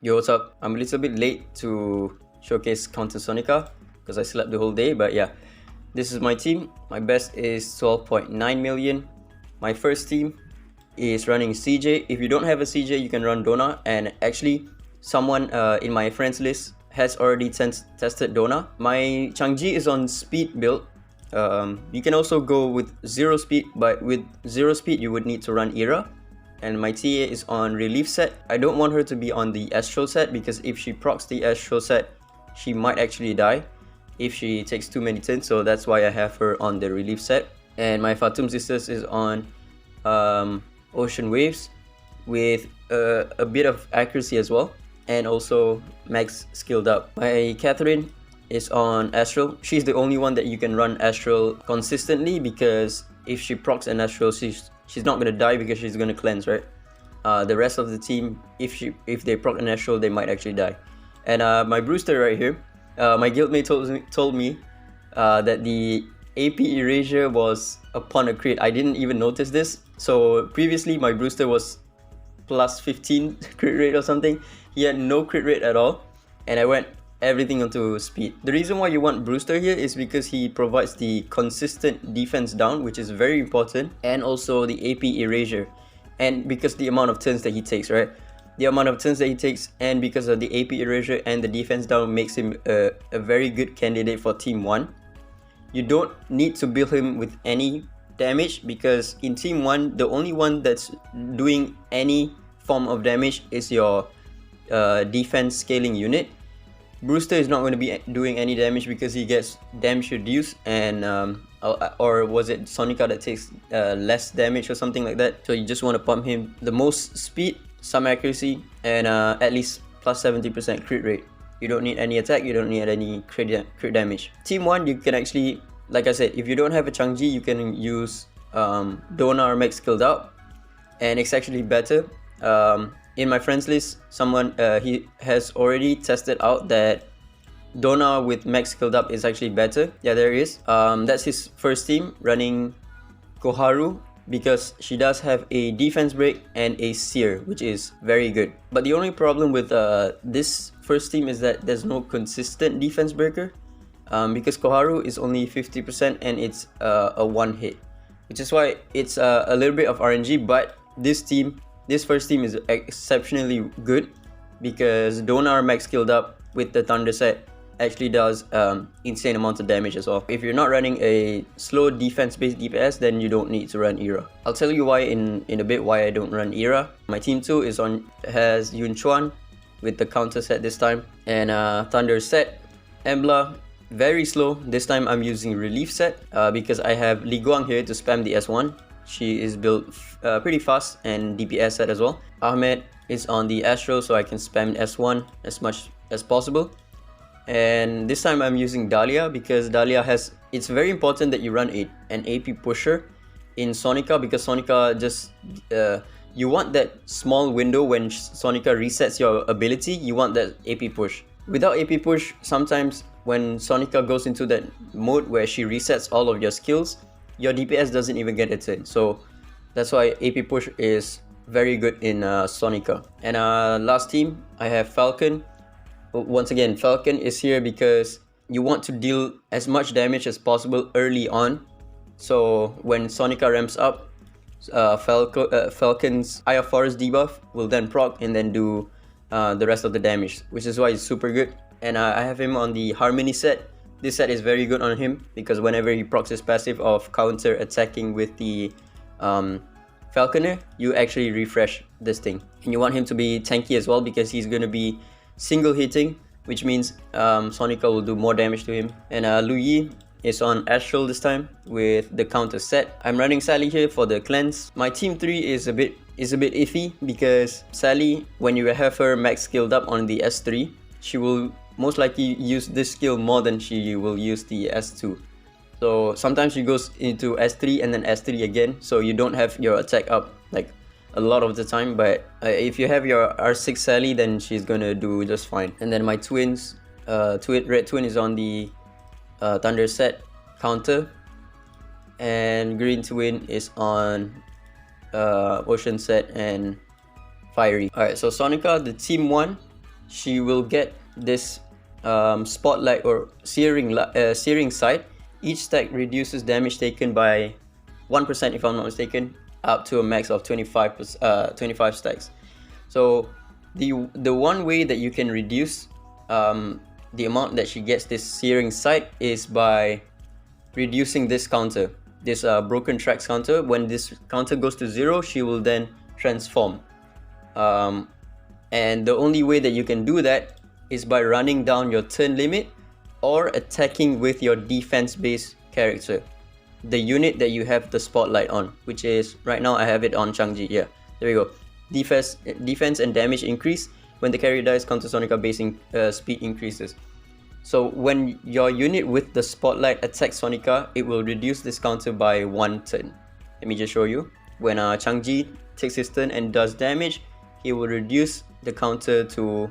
Yo, what's up? I'm a little bit late to showcase Counter Sonica because I slept the whole day, but yeah, this is my team. My best is 12.9 million. My first team is running CJ. If you don't have a CJ, you can run Dona, and actually someone in my friends list has already tested Dona. My Changji is on speed build. You can also go with 0 speed, but with 0 speed you would need to run Era. And my TA is on relief set. I don't want her to be on the astral set because if she procs the astral set, she might actually die if she takes too many turns, so that's why I have her on the relief set. And my Fatum Sisters is on ocean waves with a bit of accuracy as well, and also max skilled up. My Catherine is on astral. She's the only one that you can run astral consistently because if she procs an astral, she's not gonna die because she's gonna cleanse, right? The rest of the team, if they proc an astral, they might actually die. And my Brewster right here, my guildmate told me that the AP erasure was upon a crit. I didn't even notice this. So previously my Brewster was plus 15 crit rate or something. He had no crit rate at all, and I went everything onto speed. The reason why you want Brewster here is because he provides the consistent defense down, which is very important, and also the AP erasure, and because the amount of turns that he takes, right? The amount of turns that he takes, and because of the AP erasure and the defense down, makes him a very good candidate for team 1. You don't need to build him with any damage because in team 1, the only one that's doing any form of damage is your defense scaling unit. Brewster is not going to be doing any damage because he gets damage reduced, and or was it Sonica that takes less damage or something like that. So you just want to pump him the most speed, some accuracy, and at least plus 70% crit rate. You don't need any attack, you don't need any crit damage. Team 1, you can actually, like I said, if you don't have a Changji, you can use Dona or Max skilled out, and it's actually better. In my friends list, someone he has already tested out that Dona with max skilled up is actually better. Yeah, there he is. That's his first team running Koharu because she does have a defense break and a seer, which is very good. But the only problem with this first team is that there's no consistent defense breaker because Koharu is only 50% and it's a one hit, which is why it's a little bit of RNG. But this first team is exceptionally good because Dona or max skilled up with the Thunder set actually does insane amount of damage as well. If you're not running a slow defense-based DPS, then you don't need to run Era. I'll tell you why in a bit why I don't run Era. My team 2 has Yun Chuan with the counter set this time, and Thunder set. Embla, very slow. This time I'm using relief set because I have Li Guang here to spam the S1. She is built pretty fast, and DPS set as well. Ahmed is on the Astro, so I can spam S1 as much as possible. And this time I'm using Dahlia because Dahlia has, it's very important that you run an AP pusher in Sonica because Sonica just, you want that small window when Sonica resets your ability, you want that AP push. Without AP push, sometimes when Sonica goes into that mode where she resets all of your skills, your DPS doesn't even get a turn. So that's why AP push is very good in Sonica. And last team, I have Falken. Once again, Falken is here because you want to deal as much damage as possible early on. So when Sonica ramps up, Falken's Eye of Forest debuff will then proc and then do the rest of the damage, which is why it's super good. And I have him on the Harmony set. This set is very good on him because whenever he procs his passive of counter attacking with the Falconer, you actually refresh this thing. And you want him to be tanky as well because he's going to be single hitting, which means Sonica will do more damage to him. And Lu Yi is on Astral this time with the counter set. I'm running Sally here for the cleanse. My team 3 is a bit iffy because Sally, when you have her max skilled up on the S3, she will most likely use this skill more than she will use the S2. So sometimes she goes into S3 and then S3 again, so you don't have your attack up like a lot of the time. But if you have your R6 Sally, then she's gonna do just fine. And then my twins, Red Twin is on the Thunder set counter, and Green Twin is on Ocean set and Fiery. Alright, so Sonica, the team 1 she will get this spotlight or searing sight. Each stack reduces damage taken by 1%, if I'm not mistaken, up to a max of 25 stacks. So the one way that you can reduce the amount that she gets this searing sight is by reducing this counter, this broken tracks counter. When this counter goes to 0, she will then transform. And the only way that you can do that is by running down your turn limit or attacking with your defense-based character, the unit that you have the spotlight on, which is right now I have it on Ggez. Yeah, there we go. Defense and damage increase when the carrier dies. Counter Sonica basing speed increases. So when your unit with the spotlight attacks Sonica, it will reduce this counter by 1 turn. Let me just show you. When Ggez takes his turn and does damage, he will reduce the counter to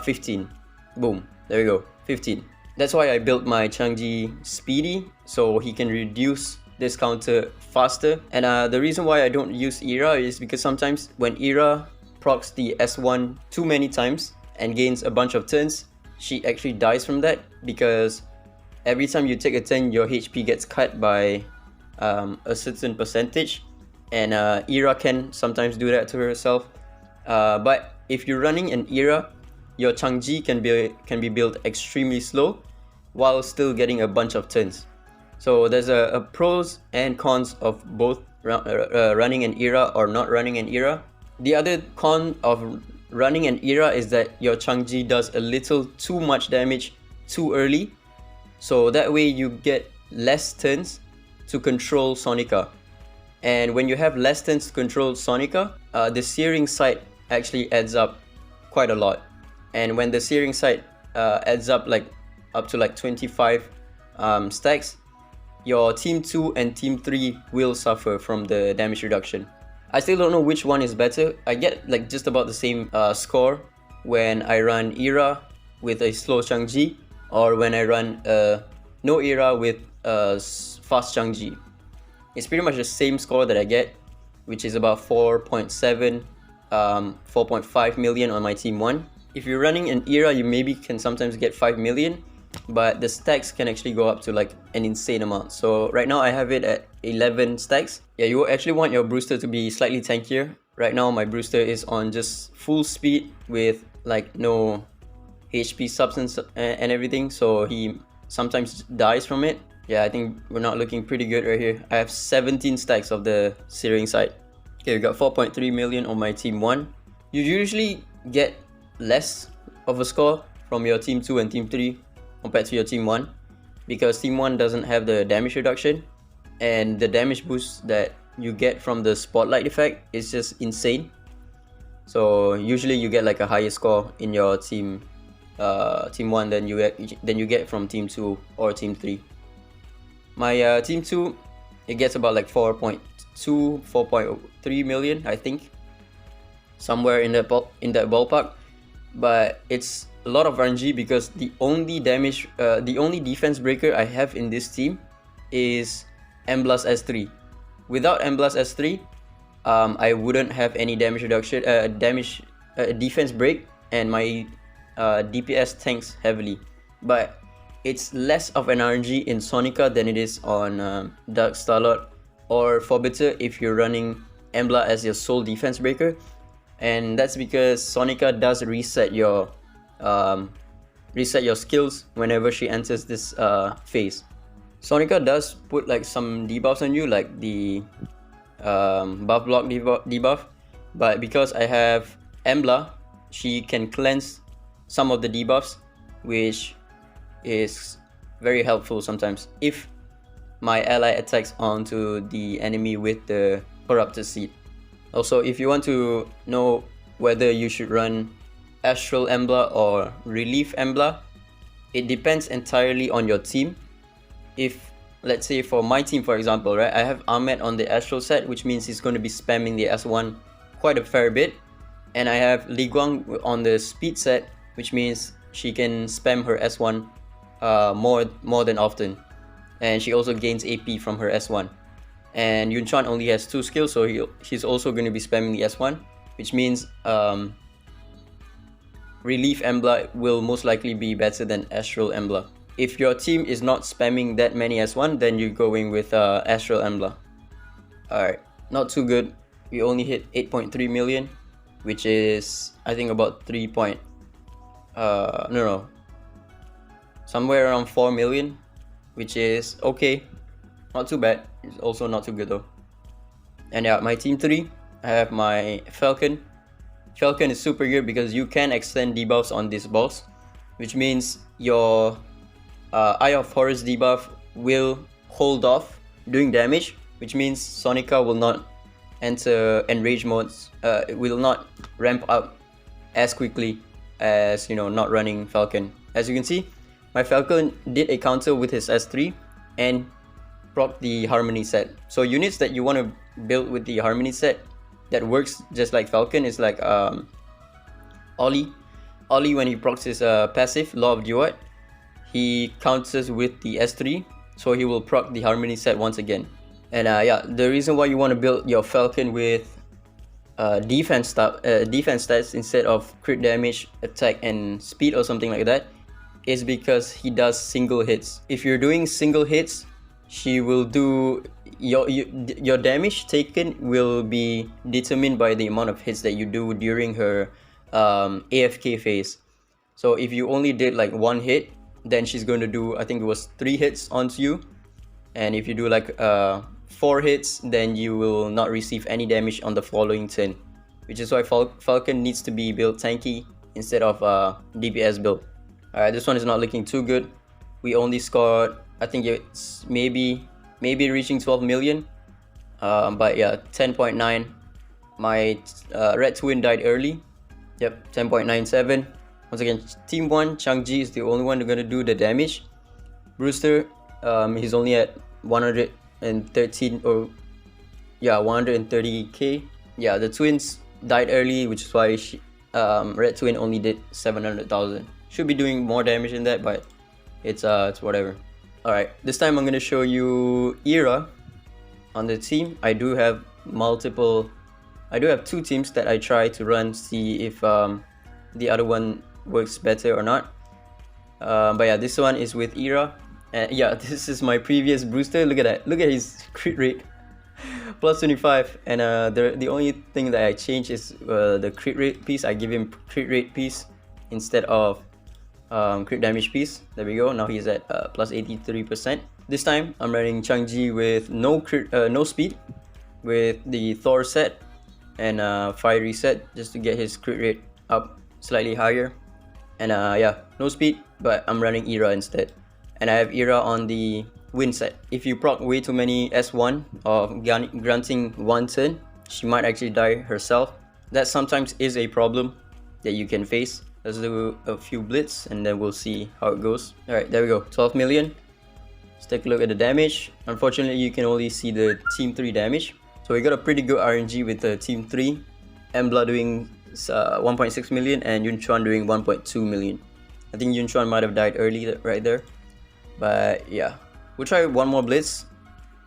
15. Boom, there we go, 15. That's why I built my Ggez speedy, so he can reduce this counter faster. And the reason why I don't use Era is because sometimes when Era procs the S1 too many times and gains a bunch of turns, she actually dies from that, because every time you take a turn, your HP gets cut by a certain percentage, and Era can sometimes do that to herself. But if you're running an Era, your Ggez can be built extremely slow while still getting a bunch of turns. So there's a pros and cons of both running an Era or not running an Era. The other con of running an Era is that your Ggez does a little too much damage too early, so that way you get less turns to control Sonica. And when you have less turns to control Sonica, the searing sight actually adds up quite a lot. And when the searing sight adds up to like 25 stacks, your team 2 and team 3 will suffer from the damage reduction. I still don't know which one is better. I get like just about the same score when I run Era with a slow Ggez, or when I run no Era with fast Ggez. It's pretty much the same score that I get, which is about 4.7, 4.5 million on my team 1. If you're running an Era, you maybe can sometimes get 5 million, but the stacks can actually go up to like an insane amount. So right now I have it at 11 stacks. Yeah, you actually want your Brewster to be slightly tankier. Right now my Brewster is on just full speed with like no HP substance and everything, so he sometimes dies from it. Yeah, I think we're not looking pretty good right here. I have 17 stacks of the searing sight. Okay, we got 4.3 million on my team 1. You usually get less of a score from your team 2 and team 3 compared to your team 1, because team 1 doesn't have the damage reduction, and the damage boost that you get from the spotlight effect is just insane. So usually you get like a higher score in your team 1 than you get from team 2 or team 3. My team 2, it gets about like 4.2, 4.3 million, I think, somewhere in that ballpark. But it's a lot of RNG, because the only defense breaker I have in this team is M-Blast S3. Without M-Blast S3, I wouldn't have any damage reduction, defense break, and my DPS tanks heavily. But it's less of an RNG in Sonica than it is on Dark Starlord or Forbiter if you're running Embla as your sole defense breaker. And that's because Sonica does reset your skills whenever she enters this phase. Sonica does put like some debuffs on you, like the buff block debuff, but because I have Embla, she can cleanse some of the debuffs, which is very helpful sometimes if my ally attacks onto the enemy with the corrupted seed. Also, if you want to know whether you should run Astral Embla or Relief Embla, it depends entirely on your team. If, let's say for my team for example, right, I have Ahmed on the Astral set, which means he's going to be spamming the S1 quite a fair bit, and I have Li Guang on the Speed set, which means she can spam her S1 more than often, and she also gains AP from her S1. And Yun Chuan only has 2 skills, so she's also going to be spamming the S1, which means Relief Embla will most likely be better than Astral Embla. If your team is not spamming that many S1, then you're going with Astral Embla. Alright, not too good. We only hit 8.3 million, which is I think about 3 point somewhere around 4 million, which is okay, not too bad. It's also not too good though. And yeah, my team 3, I have my Falken. Falken is super good because you can extend debuffs on this boss, which means your Eye of Horus debuff will hold off doing damage, which means Sonica will not enter enrage modes, it will not ramp up as quickly as, you know, not running Falken. As you can see, my Falken did a counter with his S3 and proc the Harmony set. So units that you want to build with the Harmony set that works just like Falken is like Ollie. Ollie, when he procs his passive, Law of Duat, he counters with the S3, so he will proc the Harmony set once again. And yeah, the reason why you want to build your Falken with defense stats instead of crit damage, attack, and speed or something like that is because he does single hits. If you're doing single hits, she will do your damage taken will be determined by the amount of hits that you do during her AFK phase. So if you only did like 1 hit, then she's going to do, I think it was 3 hits onto you. And if you do like 4 hits, then you will not receive any damage on the following turn, which is why Falken needs to be built tanky instead of DPS build. Alright, this one is not looking too good. We only scored, I think it's maybe reaching 12 million. But yeah, 10.9. My red twin died early. Yep, 10.97. Once again, team 1, Ggez is the only one going to do the damage. Brewster, he's only at 113 or yeah, 130k. Yeah, the twins died early, which is why red twin only did 700,000. Should be doing more damage than that, but it's whatever. Alright, this time I'm gonna show you Era on the team. I do have 2 teams that I try to run, see if the other one works better or not. But yeah, this one is with Era. And yeah, this is my previous Brewster. Look at that. Look at his crit rate. Plus 25. And the only thing that I changed is the crit rate piece. I give him crit rate piece instead of crit damage piece. There we go. Now he's at plus 83%. This time I'm running Ggez with no speed, with the Thor set and fiery set, just to get his crit rate up slightly higher. And yeah, no speed, but I'm running Era instead. And I have Era on the wind set. If you proc way too many S1 of granting 1 turn, she might actually die herself. That sometimes is a problem that you can face. Let's do a few blitz and then we'll see how it goes. Alright, there we go, 12 million. Let's take a look at the damage. Unfortunately, you can only see the team 3 damage. So we got a pretty good RNG with the team 3. Embla doing 1.6 million and Yunchuan doing 1.2 million. I think Yunchuan might have died early right there. But yeah, we'll try one more blitz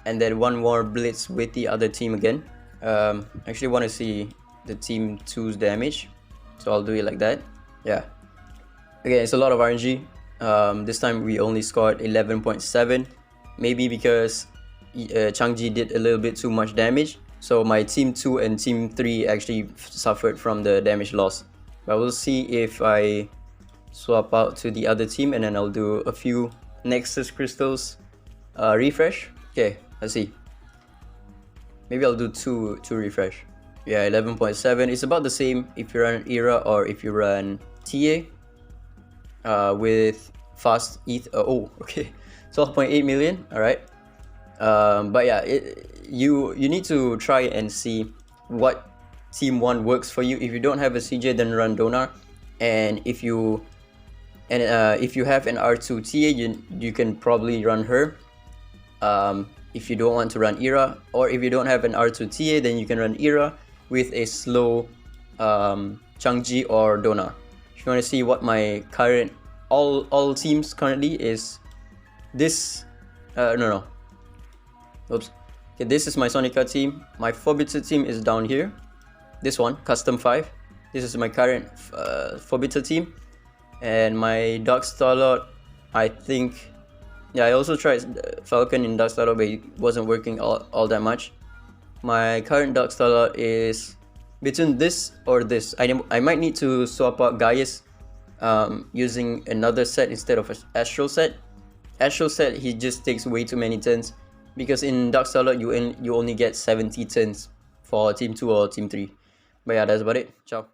and then one more blitz with the other team again. Actually want to see the team 2's damage, so I'll do it like that. Yeah, again, it's a lot of RNG. This time we only scored 11.7, maybe because Ggez did a little bit too much damage, so my team 2 and team 3 actually suffered from the damage loss. But we'll see if I swap out to the other team and then I'll do a few Nexus crystals refresh. Okay, let's see. Maybe I'll do two refresh. Yeah, 11.7. It's about the same if you run Era or if you run TA with fast ETH. Oh, okay, 12.8 million. All right. But yeah, you need to try and see what team 1 works for you. If you don't have a CJ, then run Donar, and if you have an R2 TA, you can probably run her. If you don't want to run Era, or if you don't have an R2 TA, then you can run Era with a slow Ggez or Donar. If you want to see what my current all teams currently is, this oops. Okay, this is my Sonica team. My Forbidden team is down here. This one, custom 5. This is my current Forbiter team. And my Dark Starlord, I think, yeah, I also tried Falken in Dark Starlord, but it wasn't working all that much. My current Dark Starlord is between this or this. I might need to swap out Ggez using another set instead of an Astral set. Astral set, he just takes way too many turns, because in Dark Starlord you only get 70 turns for Team 2 or Team 3. But yeah, that's about it. Ciao.